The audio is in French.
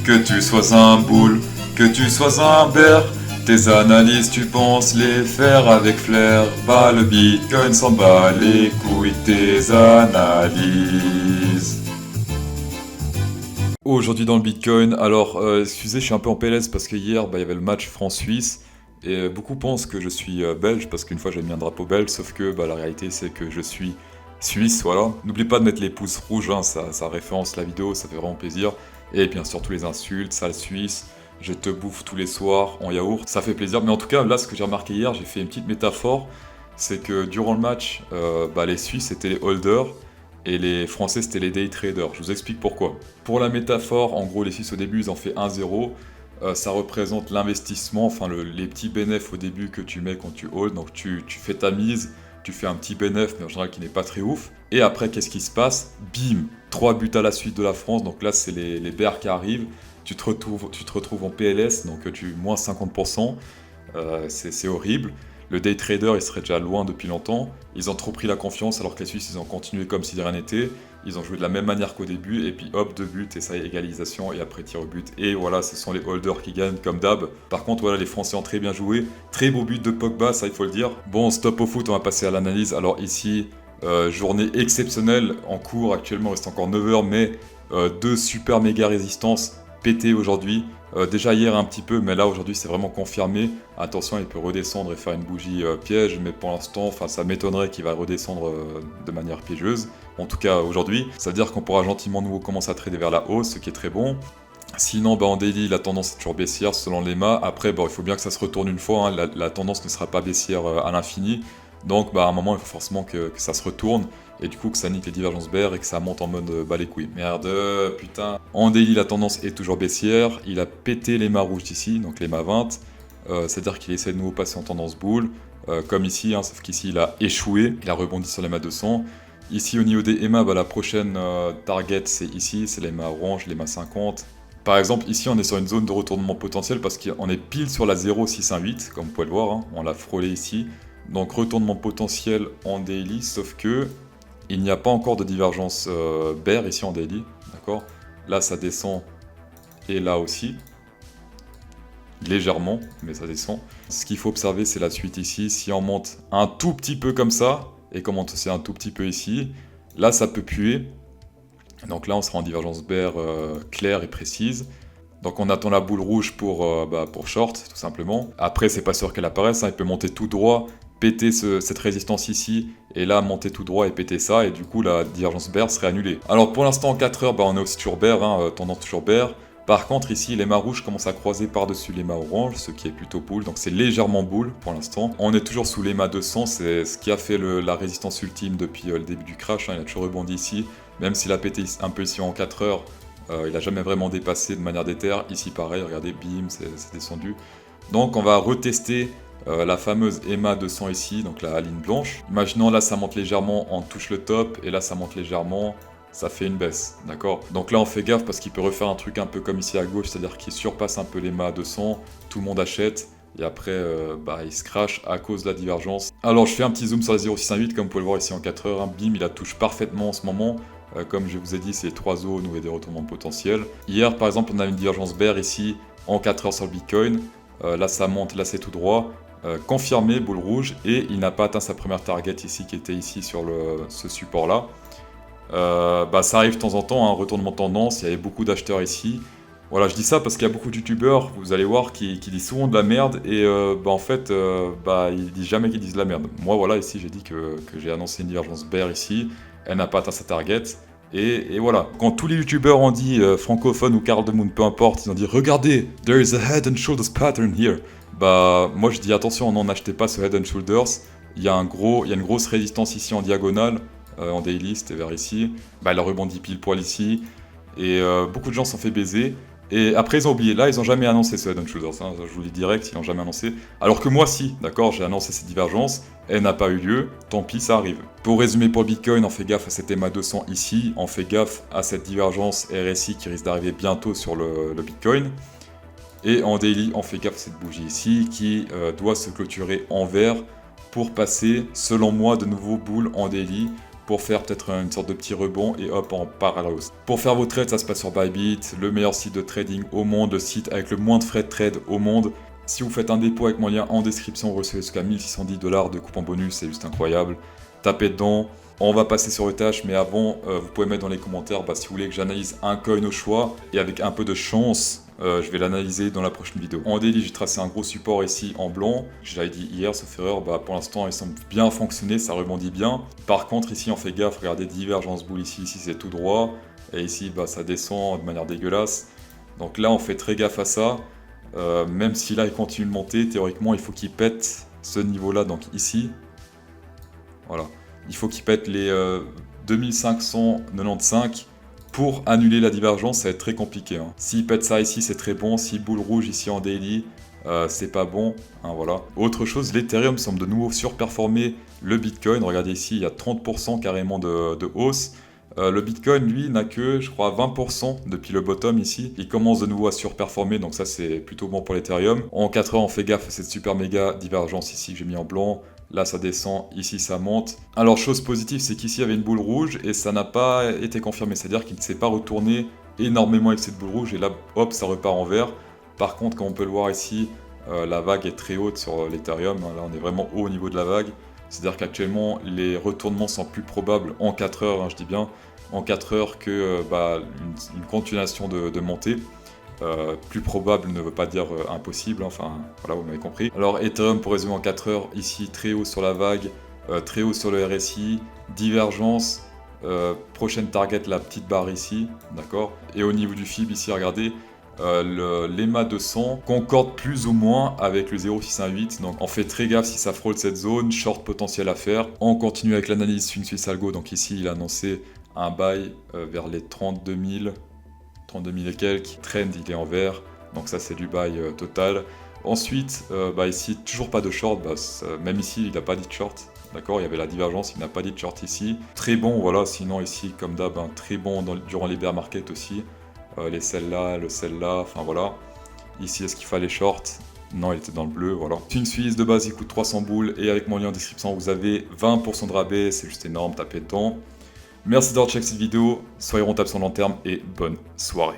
Que tu sois un bull, que tu sois un bear, tes analyses tu penses les faire avec flair. Bah le Bitcoin s'en bat les couilles tes analyses. Aujourd'hui dans le Bitcoin, alors excusez, je suis un peu en PLS parce que hier il y avait le match France-Suisse et beaucoup pensent que je suis belge parce qu'une fois j'ai mis un drapeau belge, sauf que la réalité c'est que je suis suisse, voilà. N'oubliez pas de mettre les pouces rouges, hein, ça référence la vidéo, ça fait vraiment plaisir. Et bien sûr tous les insultes, sale suisse, je te bouffe tous les soirs en yaourt, ça fait plaisir. Mais en tout cas là ce que j'ai remarqué hier, j'ai fait une petite métaphore, c'est que durant le match, les Suisses étaient les holders et les Français c'était les day traders. Je vous explique pourquoi. Pour la métaphore, en gros les Suisses au début ils ont fait 1-0, ça représente l'investissement, enfin les petits bénéfices au début que tu mets quand tu hold, donc tu fais ta mise, tu fais un petit bénéfice mais en général qui n'est pas très ouf, et après qu'est-ce qui se passe? Bim, 3 buts à la suite de la France, donc là c'est les bears qui arrivent, tu te retrouves en PLS, donc tu moins 50%, c'est horrible. Le day trader, il serait déjà loin depuis longtemps. Ils ont trop pris la confiance alors que les Suisses, ils ont continué comme si de rien n'était. Ils ont joué de la même manière qu'au début et puis hop, 2 buts et ça y est, égalisation et après tir au but. Et voilà, ce sont les holders qui gagnent comme d'hab. Par contre, voilà, les Français ont très bien joué. Très beau but de Pogba, ça il faut le dire. Bon, stop au foot, on va passer à l'analyse. Alors ici, journée exceptionnelle en cours. Actuellement, il reste encore 9 heures, mais 2 super méga résistances pété aujourd'hui. Déjà hier un petit peu, mais là aujourd'hui c'est vraiment confirmé. Attention, il peut redescendre et faire une bougie piège, mais pour l'instant, ça m'étonnerait qu'il va redescendre de manière piégeuse. En tout cas aujourd'hui, ça veut dire qu'on pourra gentiment nouveau commencer à trader vers la hausse, ce qui est très bon. Sinon, en daily, la tendance est toujours baissière selon les mâts. Après, il faut bien que ça se retourne une fois. Hein. La tendance ne sera pas baissière à l'infini. Donc, à un moment, il faut forcément que ça se retourne. Et du coup, que ça nique les divergences bear et que ça monte en mode bas les couilles. Merde, putain. En daily, la tendance est toujours baissière. Il a pété les mâts rouges d'ici, donc les mâts 20. C'est-à-dire qu'il essaie de nouveau passer en tendance boule. Comme ici, hein, sauf qu'ici, il a échoué. Il a rebondi sur les mâts 200. Ici, au niveau des EMA, la prochaine target, c'est ici. C'est les mâts orange, les mâts 50. Par exemple, ici, on est sur une zone de retournement potentiel parce qu'on est pile sur la 0,618, comme vous pouvez le voir. Hein. On l'a frôlé ici. Donc, retournement potentiel en daily, sauf que il n'y a pas encore de divergence bear ici en daily, d'accord? Là, ça descend, et là aussi, légèrement, mais ça descend. Ce qu'il faut observer, c'est la suite ici. Si on monte un tout petit peu comme ça, et qu'on monte aussi un tout petit peu ici, là, ça peut puer. Donc là, on sera en divergence bear claire et précise. Donc on attend la boule rouge pour short, tout simplement. Après, c'est pas sûr qu'elle apparaisse, hein. Il peut monter tout droit, péter cette résistance ici, et là monter tout droit et péter ça, et du coup la divergence bear serait annulée. Alors pour l'instant en 4 heures, on est aussi toujours bear, hein, tendance toujours bear. Par contre ici les mâts rouges commencent à croiser par-dessus les mâts oranges, ce qui est plutôt bull, donc c'est légèrement bull pour l'instant. On est toujours sous les mâts 200, c'est ce qui a fait la résistance ultime depuis le début du crash, hein. Il a toujours rebondi ici, même s'il a pété un peu ici en 4 heures, il n'a jamais vraiment dépassé de manière déterre. Ici pareil, regardez, bim, c'est descendu. Donc on va retester la fameuse EMA 200 ici, donc la ligne blanche. Imaginons là ça monte légèrement, on touche le top, et là ça monte légèrement, ça fait une baisse, d'accord? Donc là on fait gaffe parce qu'il peut refaire un truc un peu comme ici à gauche, c'est-à-dire qu'il surpasse un peu l'EMA 200, tout le monde achète, et après il se crash à cause de la divergence. Alors je fais un petit zoom sur la 0,618, comme vous pouvez le voir ici en 4 heures, hein. Bim, il la touche parfaitement en ce moment. Comme je vous ai dit, c'est les 3 zones où il y a des retournements potentiels. Hier par exemple on a une divergence bear ici en 4 heures sur le Bitcoin, là ça monte, là c'est tout droit. Confirmé, boule rouge, et il n'a pas atteint sa première target ici, qui était ici sur ce support là. Ça arrive de temps en temps, un retournement de tendance, il y avait beaucoup d'acheteurs ici. Voilà, je dis ça parce qu'il y a beaucoup de youtubeurs, vous allez voir, qui disent souvent de la merde, et ils disent jamais qu'ils disent de la merde. Moi voilà, ici j'ai dit que j'ai annoncé une divergence bear ici, elle n'a pas atteint sa target. Et voilà, quand tous les youtubeurs ont dit, francophones ou Carl de Moon, peu importe, ils ont dit « Regardez, there is a head and shoulders pattern here ». Moi je dis attention, n'en achetez pas ce head and shoulders. Il y a une grosse résistance ici en diagonale, en daily, c'était vers ici. Elle a rebondi pile poil ici. Et beaucoup de gens s'en fait baiser. Et après ils ont oublié, là ils n'ont jamais annoncé ce head and shoulders, hein. Je vous le dis direct, ils n'ont jamais annoncé. Alors que moi si, d'accord, j'ai annoncé cette divergence, elle n'a pas eu lieu, tant pis, ça arrive. Pour résumer pour le Bitcoin, on fait gaffe à cette EMA 200 ici, on fait gaffe à cette divergence RSI qui risque d'arriver bientôt sur le Bitcoin. Et en daily, on fait gaffe à cette bougie ici qui doit se clôturer en vert pour passer, selon moi, de nouveau bull en daily. pour faire peut-être une sorte de petit rebond et hop, on part à la hausse. Pour faire vos trades, ça se passe sur Bybit, le meilleur site de trading au monde, le site avec le moins de frais de trade au monde. Si vous faites un dépôt avec mon lien en description, vous recevez jusqu'à 1610 $ de coupon bonus, c'est juste incroyable. Tapez dedans. On va passer sur les tâches, mais avant, vous pouvez mettre dans les commentaires si vous voulez que j'analyse un coin au choix, et avec un peu de chance, je vais l'analyser dans la prochaine vidéo. En daily, j'ai tracé un gros support ici en blanc. Je l'avais dit hier, sauf erreur, pour l'instant, il semble bien fonctionner, ça rebondit bien. Par contre, ici, on fait gaffe, regardez, divergence boule ici c'est tout droit, et ici, ça descend de manière dégueulasse. Donc là, on fait très gaffe à ça. Même si là, il continue de monter, théoriquement, il faut qu'il pète ce niveau-là, donc ici. Voilà. Il faut qu'il pète les 2595 pour annuler la divergence, ça va être très compliqué. S'il pète ça ici, c'est très bon. S'il boule rouge ici en daily, c'est pas bon. Voilà. Autre chose, l'Ethereum semble de nouveau surperformer le Bitcoin. Regardez ici, il y a 30% carrément de hausse. Le Bitcoin, lui, n'a que, je crois, 20% depuis le bottom ici. Il commence de nouveau à surperformer, donc ça, c'est plutôt bon pour l'Ethereum. En 4 heures, on fait gaffe à cette super méga divergence ici que j'ai mis en blanc. Là, ça descend, ici, ça monte. Alors, chose positive, c'est qu'ici, il y avait une boule rouge et ça n'a pas été confirmé. C'est-à-dire qu'il ne s'est pas retourné énormément avec cette boule rouge et là, hop, ça repart en vert. Par contre, comme on peut le voir ici, la vague est très haute sur l'Ethereum. Là, on est vraiment haut au niveau de la vague. C'est-à-dire qu'actuellement, les retournements sont plus probables en 4 heures, je dis bien, en 4 heures que une continuation de montée. Plus probable ne veut pas dire impossible, enfin voilà, vous m'avez compris. Alors Ethereum, pour résumer en 4 heures, ici très haut sur la vague, très haut sur le RSI, divergence, prochaine target, la petite barre ici, d'accord. Et au niveau du FIB ici, regardez, l'EMA 200 concorde plus ou moins avec le 0,618, donc on fait très gaffe si ça frôle cette zone, short potentiel à faire. On continue avec l'analyse Swing Swiss Algo, donc ici il a annoncé un buy vers les 32 000 et quelques. Trend, il est en vert, donc ça c'est du buy total. Ensuite, ici toujours pas de short, même ici il n'a pas dit de short. D'accord, il y avait la divergence, il n'a pas dit de short ici. Très bon, voilà, sinon ici comme d'hab, très bon durant les bear market aussi. Les celles-là, le celle-là, enfin voilà. Ici, est-ce qu'il fallait short? Non, il était dans le bleu, voilà. Swing Suisse, de base, il coûte 300 boules. Et avec mon lien en description, vous avez 20% de rabais. C'est juste énorme, tapez dedans. Merci d'avoir checké cette vidéo. Soyez rentables sur le long terme et bonne soirée.